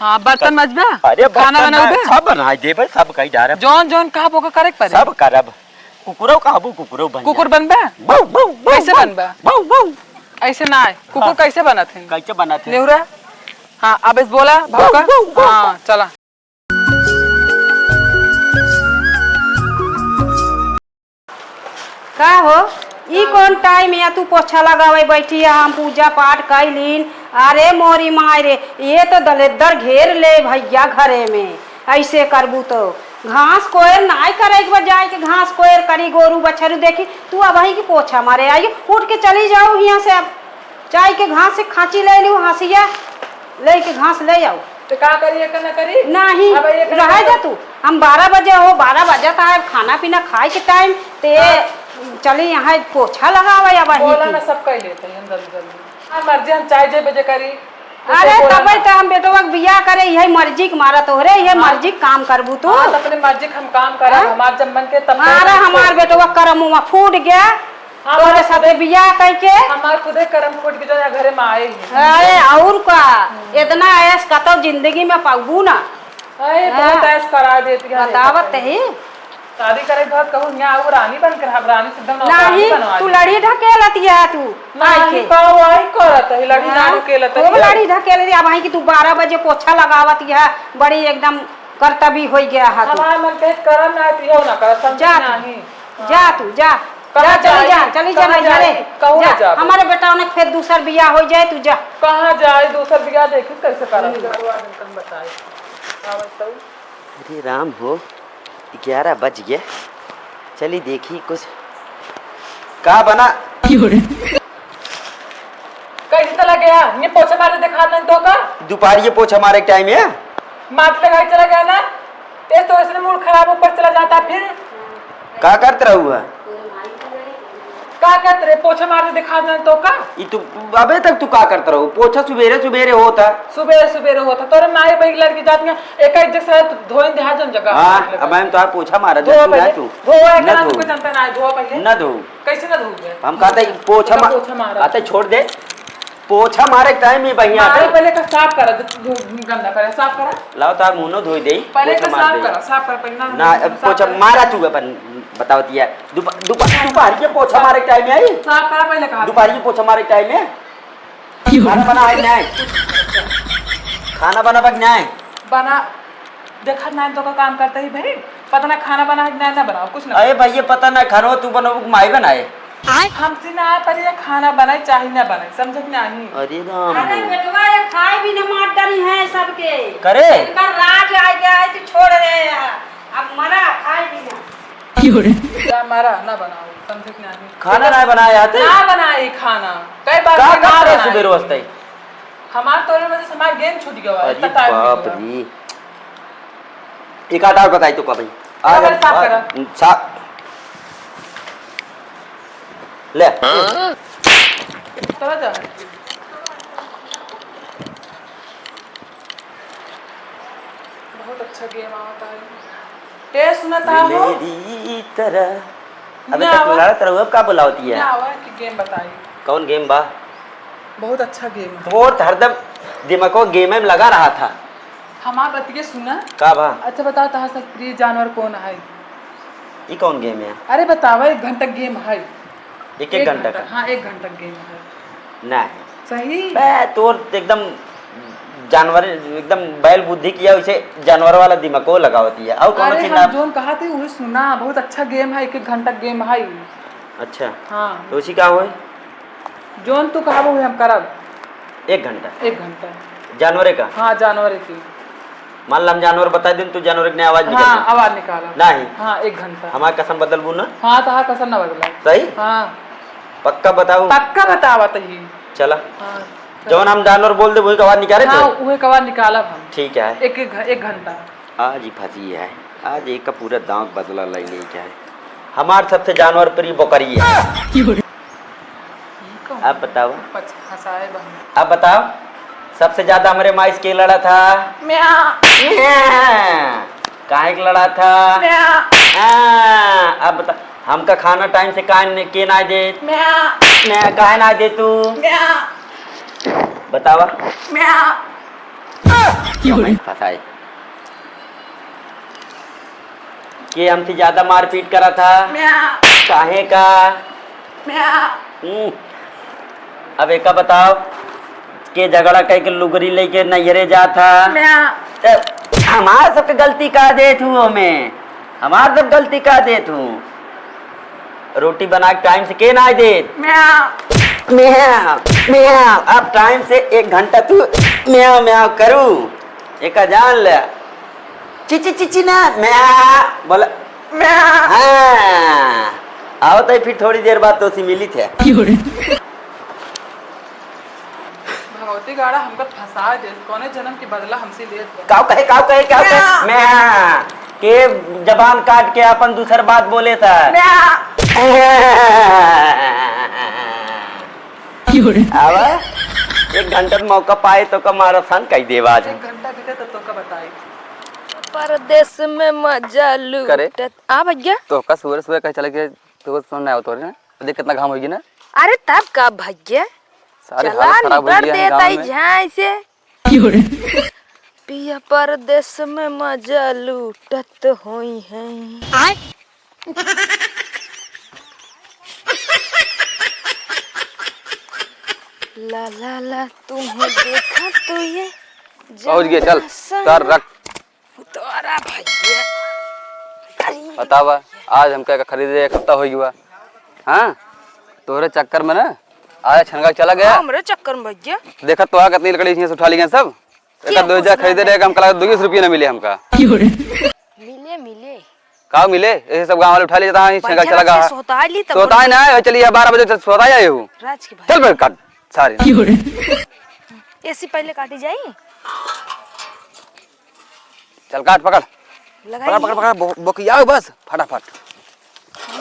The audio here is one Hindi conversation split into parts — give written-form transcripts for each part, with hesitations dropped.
हाँ बर्तन मजबा। अरे खाना बनाओ सब बनाई देबे, सब कही जा रहा जौन जौन कहा पोका करे पड़े सब करब। कुकुरो कहबू कुकुरो बन कुकुर बनबा कैसे बनबा ऐसे ना है कुकुर कैसे बनत है कैसे बनाते हैं नेहुरा। हाँ अब इस बोला भौका। हाँ चला का हो ई कौन टाइम या तू पोछा लगावे बैठी है, हम पूजा पाठ कैलीन। अरे मोरी माय रे, ये तो दलेदर घेर ले भैया घरे में। ऐसे करबू तो घास कोयर नाई करे एक बार जाए के घास कोयर करी गोरू बछरू देखी तू अब की पोछा मारे आई उठ के चली जाओ यहाँ से। अब चाय के घास से खांची ले लू हंसिया ले के घास ले आओ तो का करिए का ना करी नहीं रह जा तू। हम 12 बजे हो 12 बजे था खाना पीना खाए के टाइम ते चली यहाँ पोछा लगावे। अब बोला ना सब कह लेते हैं जल्दी जल्दी। हाँ मर्जी हम चाय जे बजे करी। अरे तब तो हम बेटवा के बियाह करे यही मर्जी के मारा तोहरे यही मर्जी काम करबू तू। अपने मर्जी हम काम करे हमार जब मन के तब अरे हमार बेटवा करम मुँह फूट गया तोरे साथे बियाह करके। हमार खुदे करम फूट के जो घरे में आए ही। अरे और का इतना ऐस का तो जिंदगी में पाबू ना। बहुत ऐस करा देती है बतावत ही शादी करे घर कहूँ यहाँ आऊ रानी बन कर हम रानी से एकदम नहीं तू लड़ी ढकेलती है तू नहीं वही करत है लड़ी ना ढकेलत है खूब लड़ी ढकेलती अब भाई कि तू 12 बजे पोछा लगावत है बड़ी एकदम कर्तव्य हो गया है। हमार मन के करम ना तो ना कर समझा नहीं। जा तू जा चली जा घरे हमारे बेटा ने फिर दूसर बियाह हो जाए तू जा। कहाँ जाए दूसर बियाह देखी कैसे करम बताए। अरे राम हो 11 बज गए, चली देखी कुछ का बना कैसे चला गया ये पोछा मारे दिखा नहीं तो का दोपहर ये पोछा मारे टाइम है माथ लगाई चला गया ना तेज तो इसलिए मूड खराब ऊपर चला जाता फिर का करते रहुआ का कहते रहे पोछा मारने दिखा दें तो का ये तू अबे तक तू का करते रहो पोछा सुबेरे सुबेरे होता सुबेरे होता तोरे माई बही लड़की जाती है एक एक जगह धोइन देहा जन जगह। हां अब हम तो पोछा मारा धो ना तू धोए का कुछ जानता ना धो पहले ना धो कैसे ना धोगे हम कहते पोछा मारा आते छोड़ दे पोछा मारे टाइम में बढ़िया आते पहले का साफ कर गंदा करे साफ करा लाओ ता मुंह धोई दे पहले का साफ कर पहले ना पोछा मारा तू अपन बतावती है दोपहर के पोछा मारे टाइम में आई साफ करा पहले कहा दोपहर के पोछा मारे टाइम में खाना बना है नहीं खाना बना बक नहीं बना देखा ना तो का काम करते ही भाई पता ना खाना बना है ना बनाओ कुछ ना। अरे भाई ये पता ना खानो तू बनो माई बनाए हमसे ना पर ये खाना बनाए चाहे ना बनाए समझ नहीं। अरे राम अरे बेटवा ये खाए भी न मार डरी है सबके करे इनका राज आ गया है तो छोड़ रहे हैं अब मरा खाए भी ना मरा ना बनाओ समझ नहीं। खाना ना बनाए आते ना बनाए खाना कई बार का खा रहे सुबह रोज हमार तोरे वजह से हमार गेम छूट गया है। अरे बाप रे एक आधा और बताई तो का भाई आ साफ करा साफ ले चला जा बहुत अच्छा गेम आता है टेस्ट सुनाता हो मेरी तरह अबे तक लड़ा तरह अब का बुलावती है क्या हुआ कि गेम बताइए कौन गेम बा बहुत अच्छा गेम है वो हरदम दिमाग को गेम में लगा रहा था हमार बतिए सुना का बा अच्छा बताओ तहां सब प्रिय जानवर कौन है ये कौन गेम है अरे बताओ 1 घंटा गेम है एक घंटा का हाँ 1 घंटा गेम है नहीं सही बे तोर एकदम जानवर एकदम बैल बुद्धि किया उसे जानवर वाला दिमाग को लगावती है और कौन चीज ना जोन कहा थे वही सुना बहुत अच्छा गेम है 1 घंटा गेम है। अच्छा हाँ तो उसी का होए जोन तू कहा वो हम करब 1 घंटा 1 घंटा जानवर का हाँ जानवर की मान ला हम जानवर बता दिन तू जानवर ने आवाज निकाल हाँ आवाज निकाला नहीं हाँ 1 घंटा हमारा कसम बदलबू ना हाँ तो हाँ कसम ना बदला सही हाँ पक्का बताऊ पक्का बतावा तही चला हाँ जौन हम जानवर बोल दे वही का आवाज निकाले हाँ वही कवा निकाला हम ठीक है 1 घंटा आज ही फंसी है आज एक का पूरा दांत बदला नहीं क्या है हमार सबसे जानवर प्रिय बकरी है अब बताओ हंसाए बहन अब बताओ सबसे ज्यादा हमारे माइस के लड़ा था काहे के लड़ा था अब बता हमका खाना टाइम से काहे के ना दे काहे ना दे तू बतावा फसाए के हमसे ज्यादा मारपीट करा था काहे का अब एक बताओ के झगड़ा कह के लुगरी लेके नैहरे जा था हमार सबके गलती का दे तू हमें हमार सब गलती का दे तू रोटी बना के टाइम से के ना दे अब टाइम से 1 घंटा तू म्याव म्याव करूं एक जान ले चिची चिची ना म्याव बोला हाँ आओ तो फिर थोड़ी देर बाद तो सी मिली थे भगवती गाड़ा हमको फंसा दे कौने जन्म की बदला हमसे ले काव कहे मैं के जबान काट के अपन दूसर बात बोले था आवा 1 घंटा मौका पाए तो कमारा सन कई देवा आज 1 घंटा बीते तो का बताई परदेश में मजा लूटत आ भैया तो का सुबह सुबह कहीं चले गए तो सुनना है तो ना देख कितना घाम होगी ना अरे तब का भैया सारे चला हालत खराब हो निबर गया है देता गाँव ही में। झाई से पिया परदेश में मजा लूटत होई है ला ला ला तुम्हें देखा तो ये पहुंच गए चल कर रख तोरा भैया बतावा आज हम क्या खरीदे 1 हफ्ता हो गया हाँ तोरे चक्कर में ना आज छनगा चला गया हमरे चक्कर में भैया देखा तो कितनी लकड़ी से उठा ली गए सब एक 2000 खरीदे रहे हम कल 200 रुपये ना मिले हमका मिले मिले का मिले ऐसे सब गाँव वाले उठा लिए जहाँ छनगा चला गया सोता ली तब सोता है ना चलिए 12 बजे सोता ही आए हूँ राज के भाई चल फिर काट सारे एसी पहले काटी जाई चल काट पकड़ लगाई पकड़ पकड़ पकड़ बोकिया बस फटाफट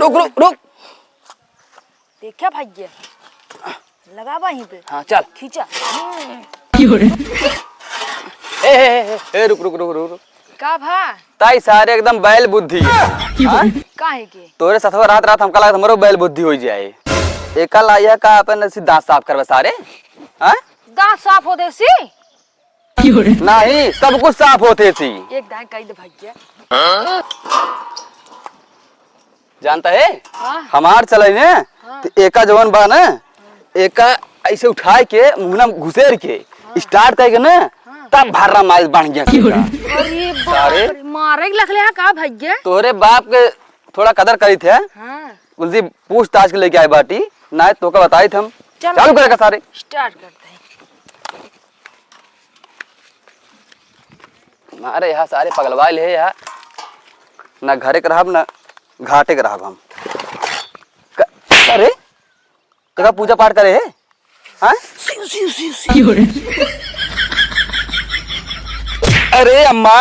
रुक रुक रुक देखा भैया लगा वहीं पे हाँ चल खींचा ए रुक रुक रुक रुक रुक का भा ताई सारे एकदम बैल बुद्धि काहे के तोरे सथवा रात रात हमका लगा हमरो बैल बुद्धि हो जाए एका लाया का अपन दांत साफ करवा सारे हैं दांत साफ हो देसी नहीं सब कुछ साफ होते थी एक दांत कही दे भैया जानता है हाँ। हमार चले ने तो एका जवान बा ना एका ऐसे उठाए के मुंह घुसेर के स्टार्ट करके ना तब भर्रा माइल बन गया अरे सारे बाप रे मारे के लगले का भैया तोरे बाप के थोड़ा कदर करी थे हां उनसे पूछताछ के लेके आए बाटी ना तो का बताई थे हम चलो। चालू करेगा सारे स्टार्ट करते हैं हमारे यहाँ सारे पगलवाइल है यहाँ ना घरे के रहब ना घाटे के रहब हम अरे जगह पूजा पाठ करे है हाँ? अरे अम्मा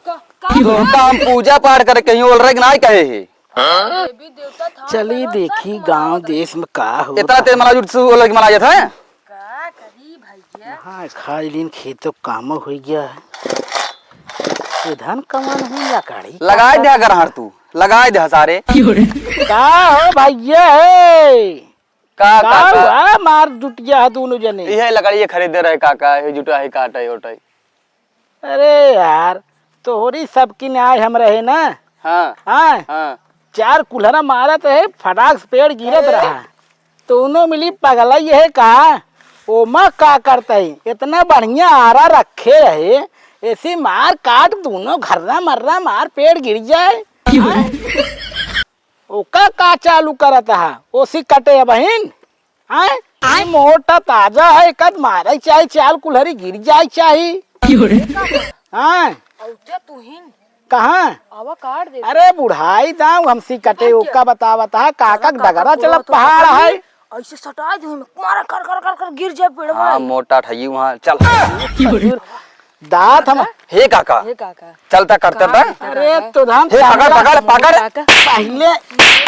का हम पूजा पाठ करे कहीं ओल रहे ना कहे है देवी देवता था चलिए देखी गांव देश में का हो इतना तेज मला जुट ओल के मला जाता है का करी भैया हाँ खा लीन खेतों काम हो गया है धन कमान हुई या काढ़ी लगाए दे अगर हर तू लगाए दे सारे का हो भैया है का का का हुआ मार जुटिया है दोनों जने यह लकड़ी खरीदे रहे काका है जुटा है काटा है ओटाई अरे यार तोहरी सबकी न्याय हम रहे ना हाँ हाँ हाँ 4 कुल्हरा मारत है फटाक से पेड़ गिरत रहा दोनों मिली पगला ये है कहा ओमा का करता है इतना बढ़िया आरा रखे रहे ऐसे मार काट दोनों घर्रा मर्रा मार पेड़ गिर जाए हाँ? ओका का चालू करता है ओसी कटे बहन हाँ मोटा ताजा है कद मारे चाहे 4 कुल्हरी गिर जाए चाहे हाँ औजा तुहिन कहाँ आवा काट दे अरे बुढ़ाई दाऊ हमसी कटे ओका बतावत है काका डगरा चला पहाड़ है ऐसे सटा दे मारा कर कर कर कर गिर जाए पेड़ हाँ मोटा ठगी वहाँ चल दांत हम हे काका हे काका चलता करता था अरे तो धाम हे पकड़ पकड़ पकड़ पहले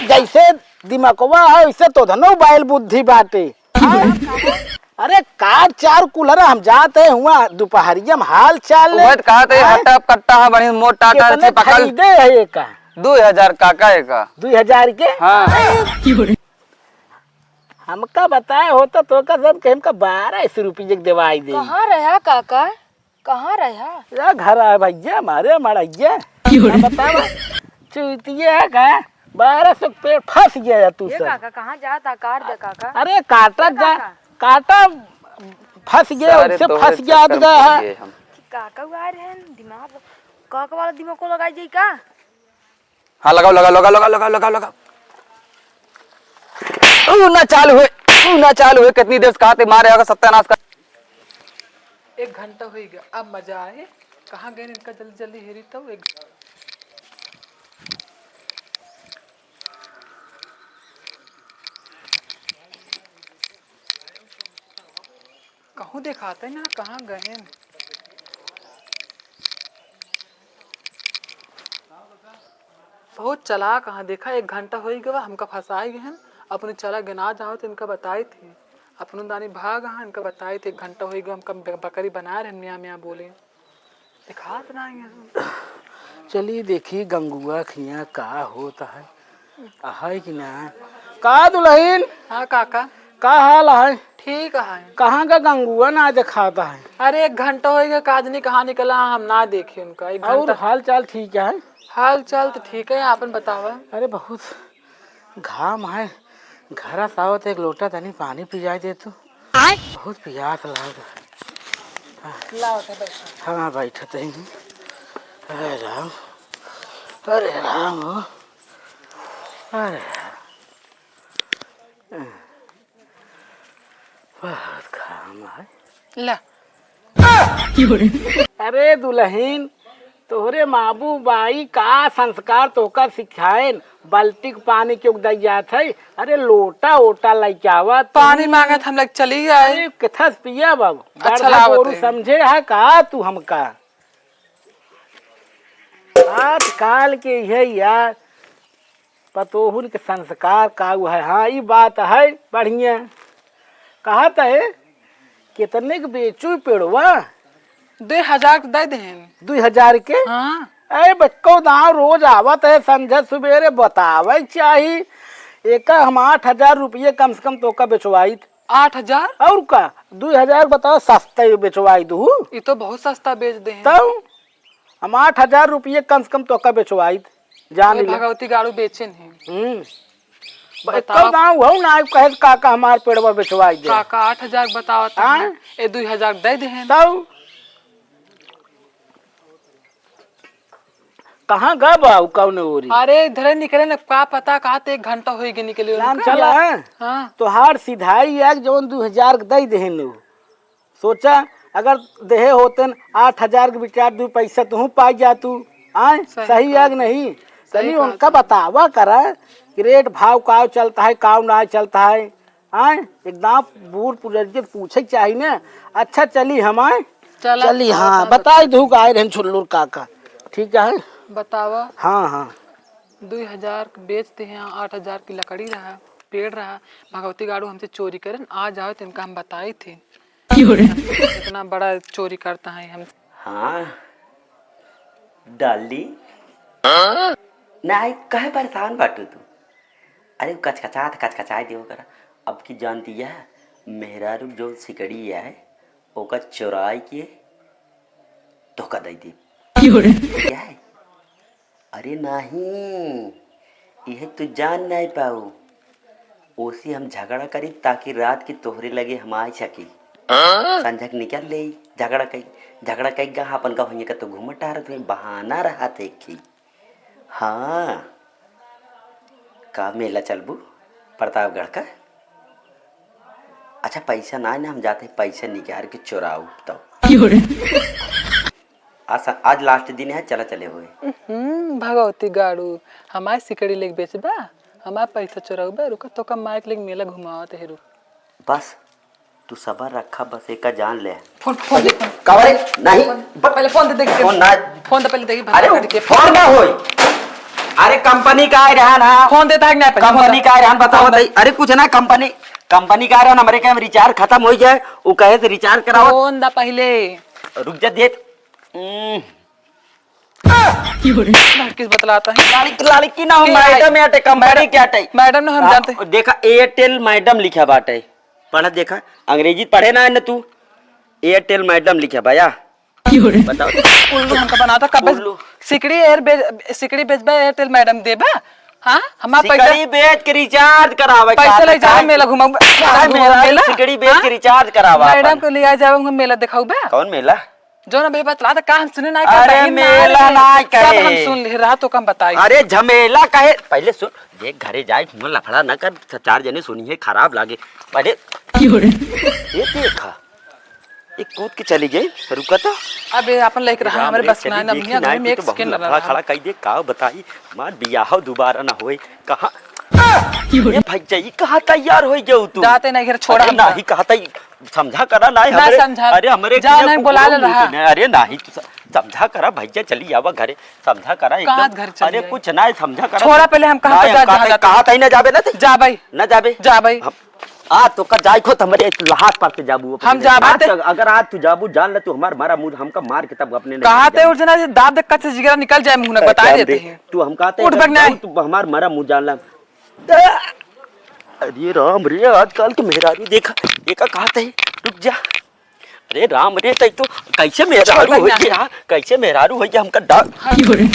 जैसे दिमागवा है वैसे तो धनो बैल बुद्धि बाटे अरे काट 4 कुल्हरा हम जाते हुआ दोपहरिया में हाल चाल ले वह कहा थे हटा कट्टा है बड़ी मोटा टा से पकड़ खरीदे है ये का 2000 काका है का 2000 के हाँ हमका बताए होता तो का सब के हमका 1200 रुपये देवाई दे कहाँ रहा काका कहाँ रहा? या घर आए भैया हमारे मड़ैया बतावा चुतिया का 1200 पेड़ फंस गया या तू ये सब। काका कहाँ जाता? काट दे काका। अरे काटा जा काटा फंस गया सारे उससे तोहरे फंस गया चक्कर में है। फंस गए हम। काका आ रहे हैं दिमाग काका वाला दिमाग को लगाई जाई का? हाँ लगाओ लगाओ लगाओ लगाओ लगाओ लगाओ लगाओ। ना चालू हुए कितनी देर से कहा थे मारे होगा सत्यानाश का। 1 घंटा हो गया, अब मजा आए। कहाँ गए इनका जल्दी जल्दी हेरी तो कहूँ दिखाते ना कहाँ गए। बहुत चला कहाँ देखा, 1 घंटा हो गया हमका फंसाए गए हैं। अपने चला गिना जाओ तो इनका बताई थी, अपनों दानी भाग हाँ इनका बताई थी। 1 घंटा हो गया हमका बकरी बना रहे मियाँ मियाँ बोले दिखा तो नहीं है। चलिए देखिए गंगुआ खिया का होता है कि ना। का दुल्हन हाँ काका का हाल है? ठीक है। कहाँ का गंगुआ ना दिखाता है? अरे 1 घंटा हो गया, काजनी कहाँ निकला हम ना देखे उनका। 1 और घंटा हाल चाल ठीक है? हाल चाल तो ठीक है, आपन बतावा। अरे बहुत घाम है, घर सावत एक लोटा तनी पानी पिजाई दे तू। बहुत प्यास लगा। हाँ बैठते हैं। अरे राम हो अरे बहुत घाम है। ला अरे दुल्हन तोहरे माबू बाई का संस्कार तोका सिखाएन बाल्टी पानी क्यों दई जात है? अरे लोटा ओटा लेके आवा पानी मांगा था हम लोग चली गए। अरे कथस पिया बाबू अच्छा लागत है। समझे है का तू हमका आजकल के है यार पतोहुन के संस्कार का है। हाँ ये बात है बढ़िया। कहा है कितने के बेचू पेड़वा? 2000 दे दें। 2000 के? हाँ अरे बच्चों दाव रोज आवत है संझा सवेरे बतावे चाहिए। एक हम 8000 रुपये कम से कम तो का बेचवाई। 8000 और का 2000 बताओ सस्ता बेचवाई दू। ये तो बहुत सस्ता बेच दे हैं। तो हम 8000 रुपये कम से कम तो का बेचवाई जान ले। भगवती गाड़ू बेचे नहीं। बच्चों दाव हो ना कहे काका हमार पेड़वा बेचवाई दे। काका 8000 बताओ हाँ? ये 2000 दे दें। तो कहाँ गा बाबू कौन ओरी? अरे इधर निकले ना का पता कहा 1 घंटा हो गया निकले जान उनका। चला हाँ तो हार सिधाई एक जवन 2000 दे देहन लो। सोचा अगर देहे होतन 8000 के विचार 2 पैसा तू पाई जा तू। आए सही आग नहीं सही उनका बतावा करा कि रेट भाव का चलता है का ना चलता है। आए एकदम बूढ़ पुरजे पूछे चाहिए ना। अच्छा चली हम आए चली। हाँ बताई दू आए रहन छुल्लुर काका ठीक है बतावा। हाँ हाँ 2000 बेचते हैं, 8000 की लकड़ी रहा पेड़ रहा। भगवती गाड़ू हमसे चोरी करें आ जाओ तो इनका हम बताए थे इतना बड़ा चोरी करता है हम। हाँ डाली नहीं कहे परेशान बाटू तू। अरे कचकचाए दियो करा। अब की जानती है मेहरा रुक जो सिकड़ी है ओका चुराई के धोखा दे दी क्या है? अरे नहीं यह तू जान नहीं पाऊ। उसी हम झगड़ा करी ताकि रात की तोहरे लगे हम आ सकी। संझक निकल ले झगड़ा कई गा अपन का होइए का तो घूमट आ रहा बहाना रहा थे कि हाँ का मेला चलबू प्रतापगढ़ का। अच्छा पैसा ना हम जाते पैसा निकाल के चुराऊ तो आज लास्ट दिन है चला चले हुए। भगवती गाड़ू हमारे सिकड़ी लेके बेचबा हमारे पैसा चुराऊबा रुका तो कम माइक लेके मेला घुमावत है। रुक बस तू सबर रखा बस एक का जान ले। फोन दे कवरे नहीं पहले फोन दे फोन ना फोन तो पहले देखी। अरे फोन ना होई। अरे कंपनी का है रहन। हाँ फोन देता है कि नहीं कंपनी का है रहन बताओ बताइए। अरे कुछ ना कंपनी का रहन हमारे क्या रिचार्ज खत्म हो जाए वो कहे से रिचार्ज कराओ। फोन दा पहले रुक जा देख किस बतलाता है लड़की ना हो मैडम या कंपनी क्या टे मैडम ने हम जानते। देखा एयरटेल मैडम लिखा बाटे पढ़ा देखा अंग्रेजी पढ़े ना तू एयरटेल मैडम लिखा भैया बताओ उल्लू हमका बनाता कब उल्लू। सिकड़ी बेचबा एयरटेल मैडम देबा। हाँ हमार पैसा सिकड़ी बेच के रिचार्ज करावे पैसा ले जाए मेला घुमाऊ मेला सिकड़ी बेच के रिचार्ज करावा मैडम को ले जाओ हम मेला दिखाऊ बा कौन मेला जो ना बे बतला का हम सुने ना अरे मेला ना कहे। सब हम सुन ले रात तो कम बताई। अरे झमेला कहे पहले सुन देख घरे जाए घूम लफड़ा न कर चार जने सुनिए खराब लागे पहले ये देखा एक कूद के चली गई रुका तो अबे अपन लेके रहा हमारे बस ना ना भैया घर में एक सेकंड लफड़ा खड़ा कह दे का बताई मार बियाह दोबारा ना होए कहां ये भैया ये कहां तैयार हो जाऊ तू जाते नहीं घर छोड़ा हम नहीं कहता समझा करा ना ना हमरे समझा। अरे हमरे जा नहीं बुला ले रहा। अरे नहीं तू समझा करा भैया चली आवा घरे समझा करा कहाँ एकदम घर चली अरे आई? कुछ ना समझा करा छोड़ा पहले हम कहाँ पे जा कहा था ना जाबे ना ते? जा भाई ना जाबे जा भाई आ तो का जाई खो हमरे लहात पर ते जाबू हम जाबे ते। अगर आज तू जाबू जान ले तू हमार मारा मुंह हमका मार के तब अपने कहा थे उठ जना दाब देख कच्चे जिगरा निकल जाए मुंह ना बता देते हैं। तू हम कहते उठ बगना है। तू हमार मारा मुंह जान ला अरे राम रे आजकल के मेहरारू देखा कहते है रुक जा अरे राम रे तई तो कैसे मेहरारू हो गया कैसे मेहरारू हो गया हमका डर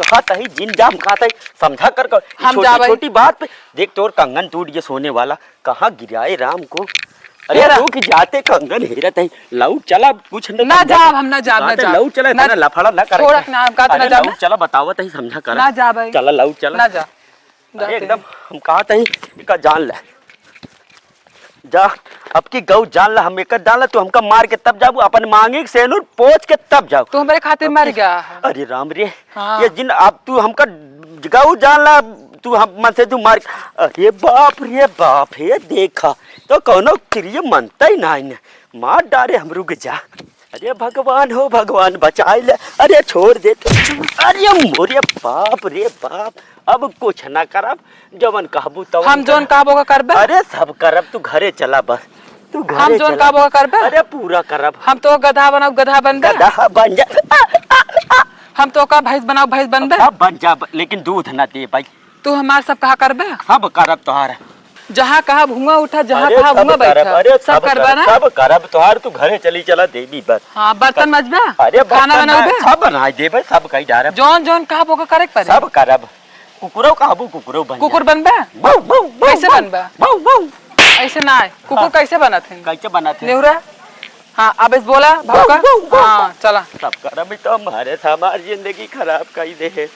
कहा तही जिन जाम कहता समझा कर हम जा भाई। छोटी बात पे देख तोर कंगन टूट गया सोने वाला कहाँ गिराए राम को अरे हेरा। तू की जाते कंगन हेरत है लऊ चला कुछ ना जाब हम ना जाब ना जाते जाब लऊ चला ना- इतना लफड़ा ना कर छोड़क ना, हम कहते ना जाब ना। चला बतावत है समझा कर ना जा भाई चला लऊ चला ना जा अरे एकदम हम कहते हैं का जान ले जा अब की गौ जान ला हम एक जान ला तू हमका मार के तब जाबू अपन मांगे के सेनुर पोछ के तब जाओ तू हमारे खातिर मर गया है। अरे राम रे हाँ। ये जिन अब तू हमका गौ जान ला तू हम मन से तू मार अरे बाप हे देखा तो कौनो क्रिय मनता ही नहीं मार डारे हम रुक जा अरे भगवान हो भगवान बचाए ले अरे छोड़ दे अरे मोरे बाप रे बाप अब कुछ ना करब जवन कहबू तो हम जोन कहबो का करबे अरे सब करब तू घरे चला बस तू घरे हम जोन चला। कहबो का करबे अरे पूरा करब हम तो गधा बनाओ गधा बनबे गधा बन जा हम तो का भैंस बनाओ भैंस बनबे अब बन जा लेकिन दूध ना दे भाई तू हमार सब कहा करबे सब करब तोहार जहाँ कहा भूंगा उठा जहाँ अरे कहा सब भूंगा करब, बैठा अरे सब करबा ना सब करब तोहार तू घरे चली चला देवी बस हाँ बर्तन मजबे अरे खाना बर्तन बनाओ बे सब बना देबे सब कही जा जोन जोन कहा बोका करे पड़े सब करब कुकुरो कहबू कुकुरो बन कुकुर बनबे बौ बौ कैसे बनबे बौ बौ ऐसे ना है कुकुर कैसे बनत है कैसे बनाते नेहुरा हाँ अब इस बोला भौका हाँ चला सब करब तो हमारे हमारी जिंदगी खराब कही दे